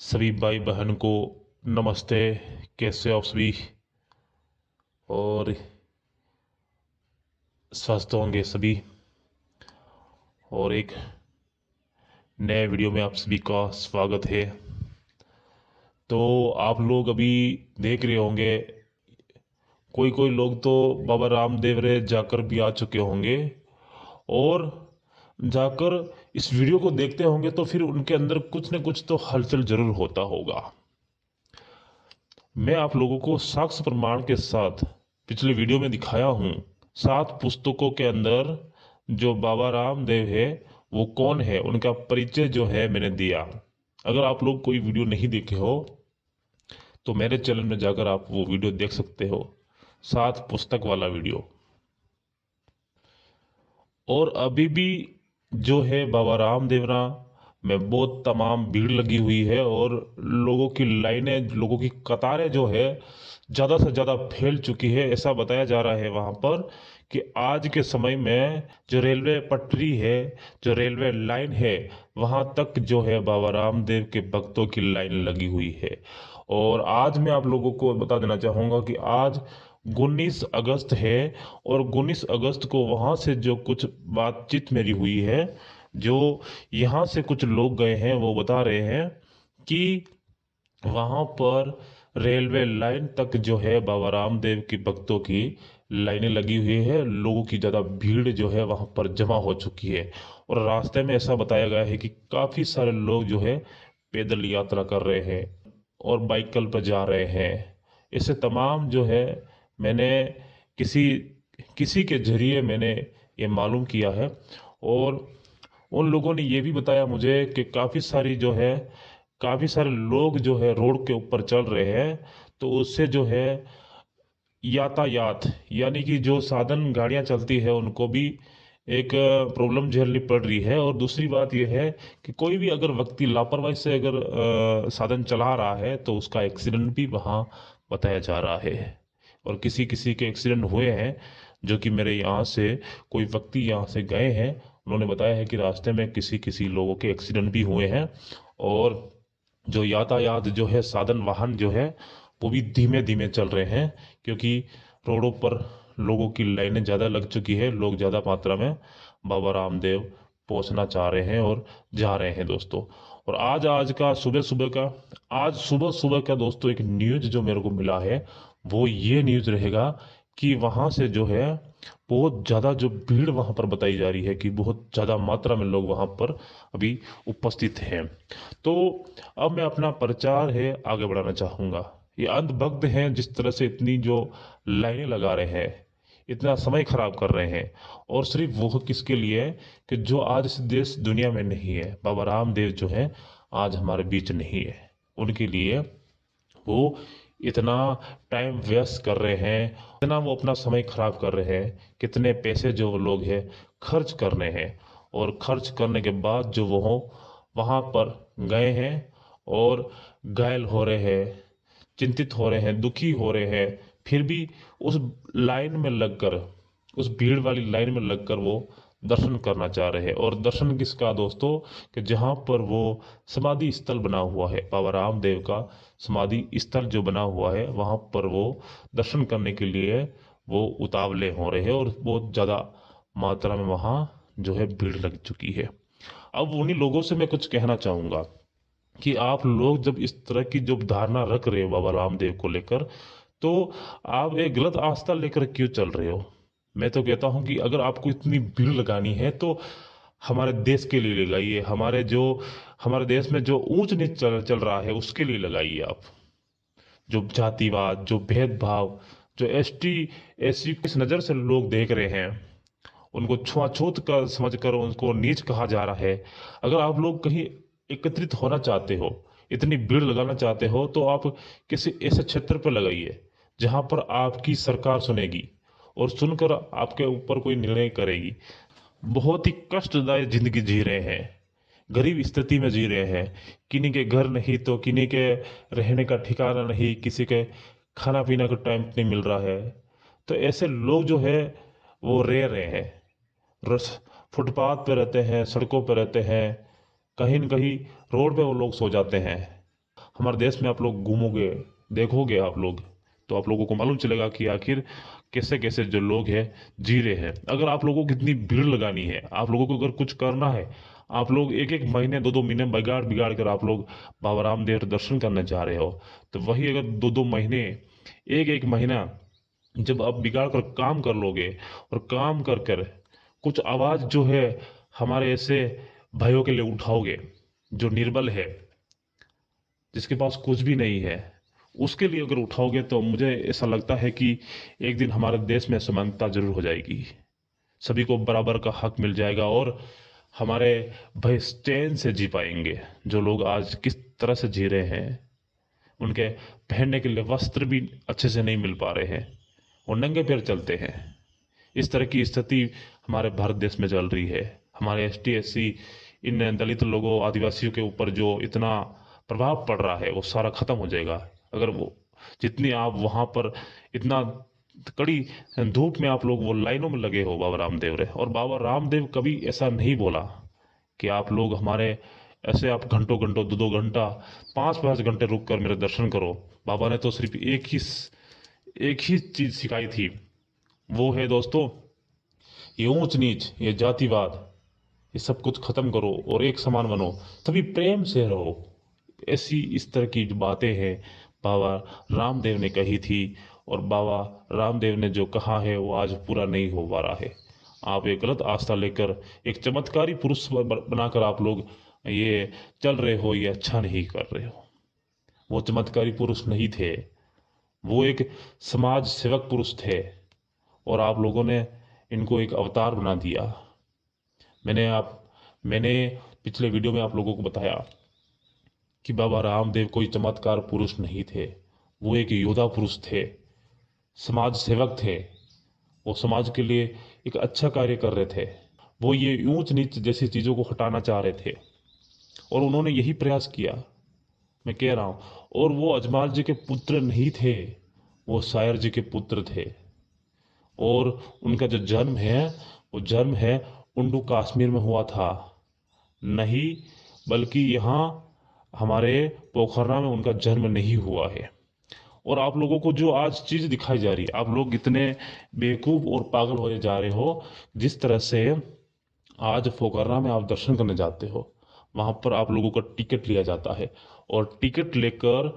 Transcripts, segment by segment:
सभी भाई बहन को नमस्ते। कैसे हो आप सभी? और स्वस्थ होंगे सभी। और एक नए वीडियो में आप सभी का स्वागत है। तो आप लोग अभी देख रहे होंगे, कोई कोई लोग तो बाबा रामदेव रे जाकर भी आ चुके होंगे, और जाकर इस वीडियो को देखते होंगे तो फिर उनके अंदर कुछ न कुछ तो हलचल जरूर होता होगा। मैं आप लोगों को साक्ष्य प्रमाण के साथ पिछले वीडियो में दिखाया हूँ। 7 पुस्तकों के अंदर जो बाबा रामदेव है वो कौन है, उनका परिचय जो है मैंने दिया। अगर आप लोग कोई वीडियो नहीं देखे हो तो मेरे चैनल में जाकर आप वो वीडियो देख सकते हो, 7 पुस्तक वाला वीडियो। और अभी भी जो है बाबा रामदेवरा में बहुत तमाम भीड़ लगी हुई है, और लोगों की लाइनें, लोगों की कतारें जो है ज़्यादा से ज़्यादा फैल चुकी है। ऐसा बताया जा रहा है वहाँ पर कि आज के समय में जो रेलवे पटरी है, जो रेलवे लाइन है, वहाँ तक जो है बाबा रामदेव के भक्तों की लाइन लगी हुई है। और आज मैं आप लोगों को बता देना चाहूँगा कि आज 19 अगस्त है, और 19 अगस्त को वहाँ से जो कुछ बातचीत मेरी हुई है, जो यहाँ से कुछ लोग गए हैं वो बता रहे हैं कि वहाँ पर रेलवे लाइन तक जो है बाबा रामदेव की भक्तों की लाइनें लगी हुई है। लोगों की ज़्यादा भीड़ जो है वहाँ पर जमा हो चुकी है। और रास्ते में ऐसा बताया गया है कि काफ़ी सारे लोग जो है पैदल यात्रा कर रहे हैं और बाइकल पर जा रहे हैं। इससे तमाम जो है मैंने किसी किसी के जरिए मैंने ये मालूम किया है। और उन लोगों ने ये भी बताया मुझे कि काफ़ी सारे लोग जो है रोड के ऊपर चल रहे हैं, तो उससे जो है यातायात, यानी कि जो साधन गाड़ियां चलती है उनको भी एक प्रॉब्लम झेलनी पड़ रही है। और दूसरी बात यह है कि कोई भी अगर व्यक्ति लापरवाही से अगर साधन चला रहा है तो उसका एक्सीडेंट भी वहाँ बताया जा रहा है। और किसी किसी के एक्सीडेंट हुए हैं, जो कि मेरे यहाँ से कोई व्यक्ति यहाँ से गए हैं, उन्होंने बताया है कि रास्ते में किसी किसी लोगों के एक्सीडेंट भी हुए हैं। और जो यातायात जो है, साधन वाहन जो है, वो भी धीमे धीमे चल रहे हैं, क्योंकि रोडों पर लोगों की लाइनें ज़्यादा लग चुकी है। लोग ज़्यादा मात्रा में बाबा रामदेव पहुंचना चाह रहे हैं और जा रहे हैं दोस्तों। और आज सुबह सुबह का दोस्तों एक न्यूज़ जो मेरे को मिला है, वो ये न्यूज़ रहेगा कि वहाँ से जो है बहुत ज़्यादा जो भीड़ वहाँ पर बताई जा रही है कि बहुत ज़्यादा मात्रा में लोग वहाँ पर अभी उपस्थित हैं। तो अब मैं अपना प्रचार है आगे बढ़ाना चाहूँगा। ये अंधभक्त हैं जिस तरह से इतनी जो लाइनें लगा रहे हैं, इतना समय खराब कर रहे हैं, और सिर्फ वो किसके लिए है कि जो आज इस देश दुनिया में नहीं है, बाबा रामदेव जो है आज हमारे बीच नहीं है, उनके लिए वो इतना टाइम वेस्ट कर रहे हैं, इतना वो अपना समय खराब कर रहे हैं, कितने पैसे जो वो लोग हैं खर्च कर रहे हैं। और खर्च करने के बाद जो वो वहाँ पर गए हैं और घायल हो रहे हैं, चिंतित हो रहे हैं, दुखी हो रहे हैं, फिर भी उस लाइन में लगकर, उस भीड़ वाली लाइन में लगकर वो दर्शन करना चाह रहे हैं। और दर्शन किसका दोस्तों? कि जहाँ पर वो समाधि स्थल बना हुआ है, बाबा रामदेव का समाधि स्थल जो बना हुआ है, वहाँ पर वो दर्शन करने के लिए वो उतावले हो रहे हैं, और बहुत ज़्यादा मात्रा में वहाँ जो है भीड़ लग चुकी है। अब उन्हीं लोगों से मैं कुछ कहना चाहूँगा कि आप लोग जब इस तरह की जो धारणा रख रहे हो बाबा रामदेव को लेकर, तो आप एक गलत आस्था लेकर क्यों चल रहे हो? मैं तो कहता हूं कि अगर आपको इतनी भीड़ लगानी है तो हमारे देश के लिए लगाइए, हमारे देश में जो ऊंच नीच चल रहा है उसके लिए लगाइए आप। जो जातिवाद, जो भेदभाव, जो एसटी एससी किस नज़र से लोग देख रहे हैं, उनको छुआछूत का समझकर उनको नीच कहा जा रहा है। अगर आप लोग कहीं एकत्रित होना चाहते हो, इतनी भीड़ लगाना चाहते हो, तो आप किसी ऐसे क्षेत्र पर लगाइए जहां पर आपकी सरकार सुनेगी और सुनकर आपके ऊपर कोई निर्णय करेगी। बहुत ही कष्टदायक जिंदगी जी रहे हैं, गरीब स्थिति में जी रहे हैं, किन्हीं के घर नहीं तो किन्हीं के रहने का ठिकाना नहीं, किसी के खाना पीना का टाइम नहीं मिल रहा है। तो ऐसे लोग जो है वो रह रहे हैं, रस फुटपाथ पे रहते हैं, सड़कों पे रहते हैं, कहीं न कहीं रोड पे वो लोग सो जाते हैं। हमारे देश में आप लोग घूमोगे, देखोगे आप लोग, तो आप लोगों को मालूम चलेगा कि आखिर कैसे कैसे जो लोग हैं जी रहे हैं। अगर आप लोगों को कितनी भीड़ लगानी है, आप लोगों को अगर कुछ करना है, आप लोग एक एक महीने, दो दो महीने बिगाड़ बिगाड़ कर आप लोग बाबा रामदेव दर्शन करने जा रहे हो, तो वही अगर दो दो महीने, एक एक महीना जब आप बिगाड़ कर काम कर लोगे, और काम कर कर कुछ आवाज जो है हमारे ऐसे भाइयों के लिए उठाओगे, जो निर्बल है, जिसके पास कुछ भी नहीं है, उसके लिए अगर उठाओगे, तो मुझे ऐसा लगता है कि एक दिन हमारे देश में समानता जरूर हो जाएगी, सभी को बराबर का हक मिल जाएगा, और हमारे भाई चैन से जी पाएंगे। जो लोग आज किस तरह से जी रहे हैं, उनके पहनने के लिए वस्त्र भी अच्छे से नहीं मिल पा रहे हैं, वो नंगे पैर चलते हैं। इस तरह की स्थिति हमारे भारत देश में चल रही है। हमारे एसटी एससी, इन दलित लोगों, आदिवासियों के ऊपर जो इतना प्रभाव पड़ रहा है, वो सारा खत्म हो जाएगा अगर वो, जितनी आप वहां पर इतना कड़ी धूप में आप लोग वो लाइनों में लगे हो बाबा रामदेव रे। और बाबा रामदेव कभी ऐसा नहीं बोला कि आप लोग हमारे ऐसे आप घंटों घंटों, दो दो घंटा, पाँच पाँच घंटे रुक कर मेरे दर्शन करो। बाबा ने तो सिर्फ एक ही चीज सिखाई थी, वो है दोस्तों, ये ऊंच नीच, ये जातिवाद, ये सब कुछ खत्म करो और एक समान बनो, सभी प्रेम से रहो। ऐसी इस तरह की जो बातें हैं बाबा रामदेव ने कही थी, और बाबा रामदेव ने जो कहा है वो आज पूरा नहीं हो पा रहा है। आप एक गलत आस्था लेकर एक चमत्कारी पुरुष बनाकर आप लोग ये चल रहे हो, ये अच्छा नहीं कर रहे हो। वो चमत्कारी पुरुष नहीं थे, वो एक समाज सेवक पुरुष थे, और आप लोगों ने इनको एक अवतार बना दिया। मैंने पिछले वीडियो में आप लोगों को बताया कि बाबा रामदेव कोई चमत्कार पुरुष नहीं थे, वो एक योद्धा पुरुष थे, समाज सेवक थे। वो समाज के लिए एक अच्छा कार्य कर रहे थे, वो ये ऊंच नीच जैसी चीज़ों को हटाना चाह रहे थे, और उन्होंने यही प्रयास किया, मैं कह रहा हूँ। और वो अजमाल जी के पुत्र नहीं थे, वो शायर जी के पुत्र थे। और उनका जो जन्म है, वो जन्म है उंडू कश्मीर में हुआ था, नहीं बल्कि यहाँ हमारे पोखरा में उनका जन्म नहीं हुआ है। और आप लोगों को जो आज चीज दिखाई जा रही है, आप लोग इतने बेवकूफ और पागल होए जा रहे हो। जिस तरह से आज पोखरा में आप दर्शन करने जाते हो, वहां पर आप लोगों का टिकट लिया जाता है, और टिकट लेकर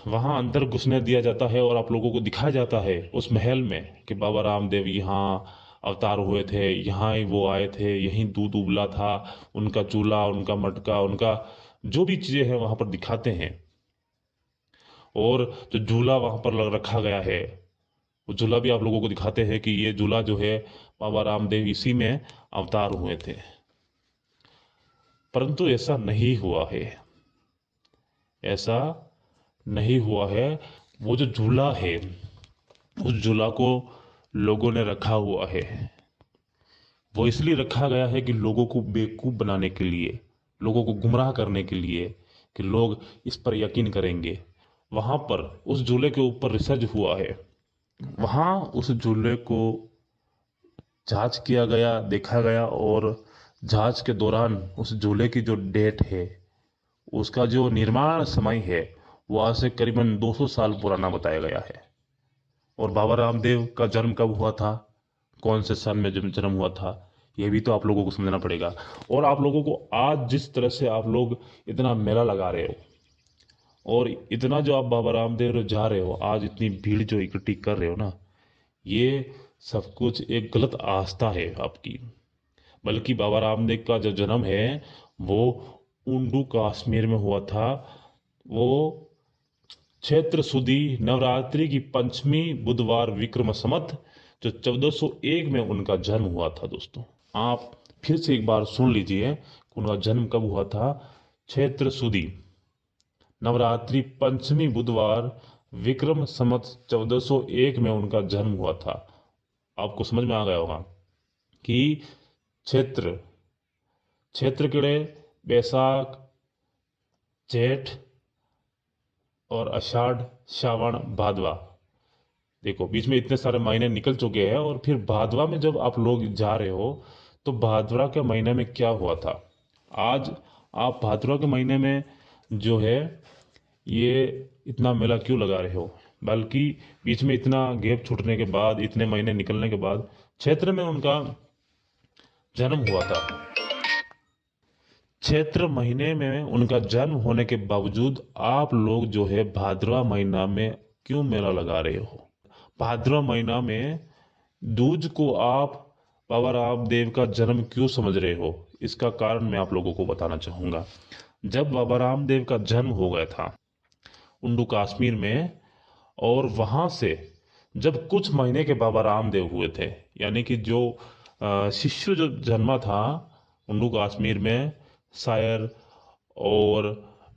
वहां अंदर घुसने दिया जाता है, और आप लोगों को दिखाया जाता है उस महल में कि बाबा रामदेव यहाँ अवतार हुए थे, यहाँ ही वो आए थे, यहीं दूध उबला था, उनका चूल्हा, उनका मटका, उनका जो भी चीजें हैं वहां पर दिखाते हैं। और जो झूला वहां पर रखा गया है, वो झूला भी आप लोगों को दिखाते हैं कि ये झूला जो है बाबा रामदेव इसी में अवतार हुए थे। परंतु ऐसा नहीं हुआ है, ऐसा नहीं हुआ है। वो जो झूला है, उस झूला को लोगों ने रखा हुआ है, वो इसलिए रखा गया है कि लोगों को बेवकूफ बनाने के लिए, लोगों को गुमराह करने के लिए, कि लोग इस पर यकीन करेंगे। वहां पर उस झूले के ऊपर रिसर्च हुआ है, वहां उस झूले को जांच किया गया, देखा गया, और जांच के दौरान उस झूले की जो डेट है, उसका जो निर्माण समय है, वो आज से करीबन 200 साल पुराना बताया गया है। और बाबा रामदेव का जन्म कब हुआ था, कौन से सन में जब जन्म हुआ था, ये भी तो आप लोगों को समझना पड़ेगा। और आप लोगों को आज जिस तरह से आप लोग इतना मेला लगा रहे हो, और इतना जो आप बाबा रामदेव जा रहे हो, आज इतनी भीड़ जो इकट्ठी कर रहे हो ना, ये सब कुछ एक गलत आस्था है आपकी। बल्कि बाबा रामदेव का जो जन्म है वो उंडू कश्मीर में हुआ था। वो क्षेत्र सुदी नवरात्रि की पंचमी बुधवार विक्रम संवत जो 1401 में उनका जन्म हुआ था। दोस्तों आप फिर से एक बार सुन लीजिए उनका जन्म कब हुआ था। क्षेत्र सुदी नवरात्रि पंचमी बुधवार विक्रम संवत 1401 में उनका जन्म हुआ था। आपको समझ में आ गया होगा कि क्षेत्र, क्षेत्र किड़े बैसाख जेठ और आषाढ़ श्रावण भादवा, देखो बीच में इतने सारे महीने निकल चुके हैं। और फिर भादवा में जब आप लोग जा रहे हो, तो भादवा के महीने में क्या हुआ था, आज आप भादवा के महीने में जो है ये इतना मेला क्यों लगा रहे हो। बल्कि बीच में इतना गैप छूटने के बाद, इतने महीने निकलने के बाद क्षेत्र में उनका जन्म हुआ था। क्षेत्र महीने में उनका जन्म होने के बावजूद आप लोग जो है भाद्रवा महीना में क्यों मेला लगा रहे हो। भाद्रवा महीना में दूज को आप बाबा रामदेव का जन्म क्यों समझ रहे हो, इसका कारण मैं आप लोगों को बताना चाहूँगा। जब बाबा रामदेव का जन्म हो गया था उंडू कश्मीर में, और वहाँ से जब कुछ महीने के बाबा रामदेव हुए थे, यानी कि जो शिशु जो जन्मा था उंडू कश्मीर में, शायर और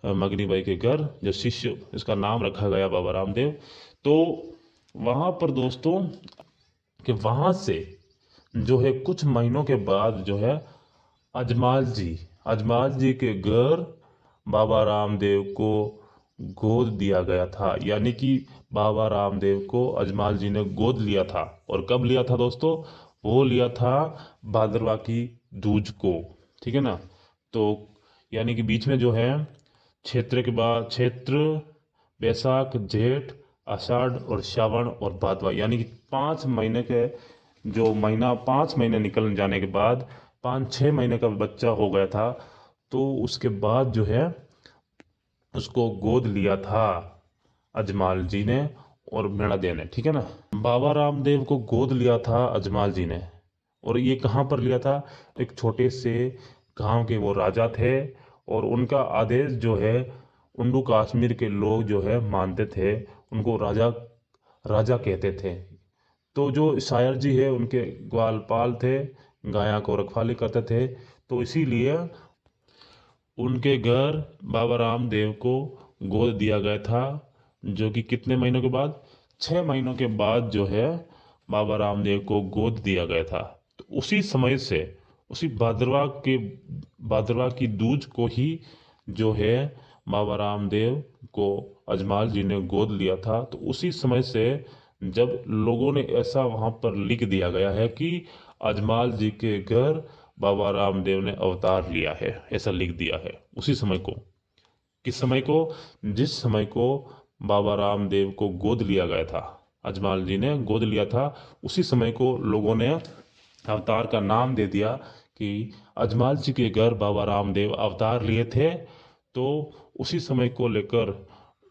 मगनी बाई के घर जो शिष्य, इसका नाम रखा गया बाबा रामदेव। तो वहाँ पर दोस्तों कि वहाँ से जो है कुछ महीनों के बाद जो है अजमाल जी के घर बाबा रामदेव को गोद दिया गया था। यानी कि बाबा रामदेव को अजमाल जी ने गोद लिया था। और कब लिया था दोस्तों, वो लिया था भाद्रवा की दूज को, ठीक है ना। तो यानी कि बीच में जो है क्षेत्र के बाद क्षेत्र, बैसाख, जेठ, आषाढ़ और श्रावण और भादवा, यानी कि 5 महीने के जो महीना, 5 महीने निकल जाने के बाद 5-6 महीने का बच्चा हो गया था। तो उसके बाद जो है उसको गोद लिया था अजमाल जी ने और मेणा दे ने, ठीक है ना। बाबा रामदेव को गोद लिया था अजमाल जी ने। और ये कहाँ पर लिया था, एक छोटे से गांव के वो राजा थे, और उनका आदेश जो है उंडू कश्मीर के लोग जो है मानते थे, उनको राजा राजा कहते थे। तो जो शायर जी है उनके ग्वालपाल थे, गाया को रखवाली करते थे। तो इसीलिए उनके घर बाबा रामदेव को गोद दिया गया था, जो कि कितने महीनों के बाद, 6 महीनों के बाद जो है बाबा रामदेव को गोद दिया गया था। तो उसी समय से, उसी भाद्रवा की दूज को ही जो है बाबा रामदेव को अजमाल जी ने गोद लिया था। तो उसी समय से जब लोगों ने ऐसा वहाँ पर लिख दिया गया है कि अजमाल जी के घर बाबा रामदेव ने अवतार लिया है, ऐसा लिख दिया है उसी समय को। किस समय को, जिस समय को बाबा रामदेव को गोद लिया गया था, अजमाल जी ने गोद लिया था, उसी समय को लोगों ने अवतार का नाम दे दिया कि अजमाल जी के घर बाबा रामदेव अवतार लिए थे। तो उसी समय को लेकर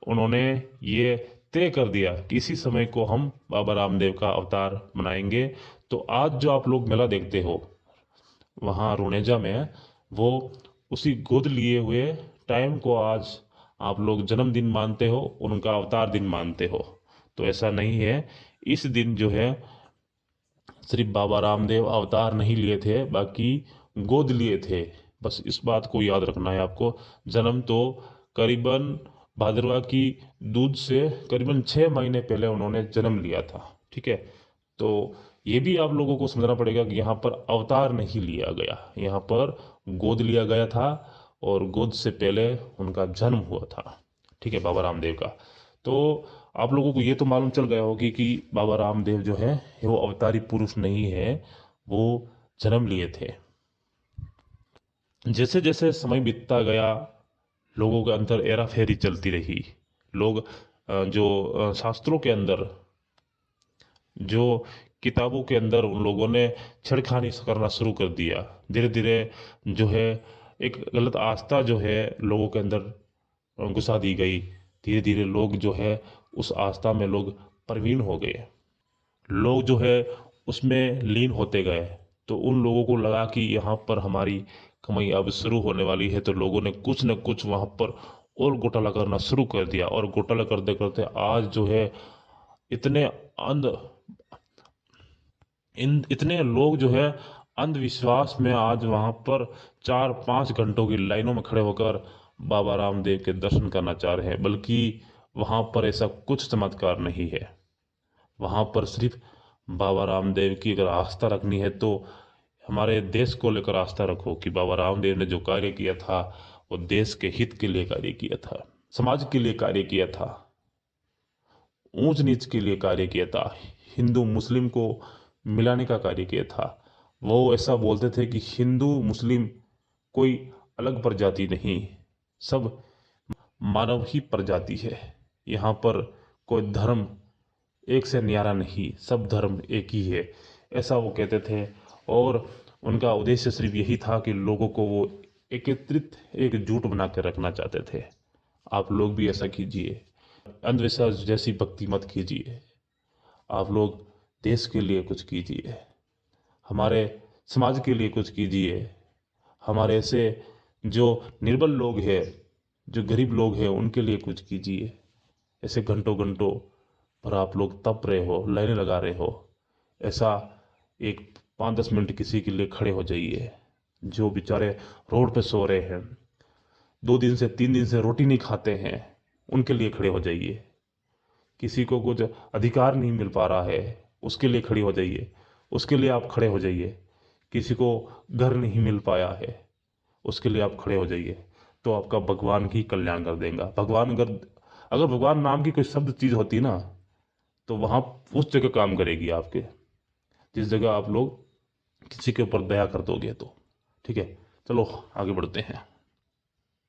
उन्होंने ये तय कर दिया कि इसी समय को हम बाबा रामदेव का अवतार मनाएंगे। तो आज जो आप लोग मेला देखते हो वहाँ रुणेजा में, वो उसी गोद लिए हुए टाइम को आज आप लोग जन्मदिन मानते हो, उनका अवतार दिन मानते हो। तो ऐसा नहीं है। इस दिन जो है सिर्फ बाबा रामदेव अवतार नहीं लिए थे, बाकी गोद लिए थे। बस इस बात को याद रखना है आपको। जन्म तो करीबन भाद्रवा की दूध से करीबन 6 महीने पहले उन्होंने जन्म लिया था, ठीक है। तो ये भी आप लोगों को समझना पड़ेगा कि यहाँ पर अवतार नहीं लिया गया, यहाँ पर गोद लिया गया था, और गोद से पहले उनका जन्म हुआ था, ठीक है, बाबा रामदेव का। तो आप लोगों को ये तो मालूम चल गया होगी कि बाबा रामदेव जो है वो अवतारी पुरुष नहीं है, वो जन्म लिए थे। जैसे जैसे समय बीतता गया लोगों के अंदर हेरा फेरी चलती रही। लोग शास्त्रों के अंदर, जो किताबों के अंदर उन लोगों ने छेड़खानी करना शुरू कर दिया। धीरे धीरे जो है एक गलत आस्था जो है लोगों के अंदर घुसा दी गई। धीरे धीरे लोग जो है उस आस्था में लोग प्रवीण हो गए, लोग जो है उसमें लीन होते गए। तो उन लोगों को लगा कि यहाँ पर हमारी कमाई अब शुरू होने वाली है, तो लोगों ने कुछ न कुछ वहाँ पर और घोटाला करना शुरू कर दिया। और घोटाला करते करते आज जो है इतने अंध इन इतने लोग जो है अंधविश्वास में आज वहाँ पर 4-5 घंटों की लाइनों में खड़े होकर बाबा रामदेव के दर्शन करना चाह रहे हैं। बल्कि वहाँ पर ऐसा कुछ चमत्कार नहीं है। वहाँ पर सिर्फ बाबा रामदेव की अगर आस्था रखनी है तो हमारे देश को लेकर आस्था रखो कि बाबा रामदेव ने जो कार्य किया था वो देश के हित के लिए कार्य किया था, समाज के लिए कार्य किया था, ऊंच नीच के लिए कार्य किया था, हिंदू मुस्लिम को मिलाने का कार्य किया था। वो ऐसा बोलते थे कि हिंदू मुस्लिम कोई अलग प्रजाति नहीं, सब मानव ही प्रजाति है। यहाँ पर कोई धर्म एक से न्यारा नहीं, सब धर्म एक ही है, ऐसा वो कहते थे। और उनका उद्देश्य सिर्फ यही था कि लोगों को वो एकत्रित, एकजुट बना के रखना चाहते थे। आप लोग भी ऐसा कीजिए, अंधविश्वास जैसी भक्ति मत कीजिए। आप लोग देश के लिए कुछ कीजिए, हमारे समाज के लिए कुछ कीजिए। हमारे ऐसे जो निर्बल लोग हैं, जो गरीब लोग हैं, उनके लिए कुछ कीजिए। ऐसे घंटों घंटों पर आप लोग तप रहे हो, लाइनें लगा रहे हो, ऐसा एक 5-10 मिनट किसी के लिए खड़े हो जाइए। जो बेचारे रोड पे सो रहे हैं, 2 दिन से 3 दिन से रोटी नहीं खाते हैं, उनके लिए खड़े हो जाइए। किसी को कुछ अधिकार नहीं मिल पा रहा है, उसके लिए खड़े हो जाइए, उसके लिए आप खड़े हो जाइए। किसी को घर नहीं मिल पाया है, उसके लिए आप खड़े हो जाइए। तो आपका भगवान ही कल्याण कर देगा। भगवान अगर अगर भगवान नाम की कोई शब्द चीज़ होती ना, तो वहाँ उस जगह काम करेगी आपके, जिस जगह आप लोग किसी के ऊपर दया कर दोगे तो। ठीक है, चलो आगे बढ़ते हैं।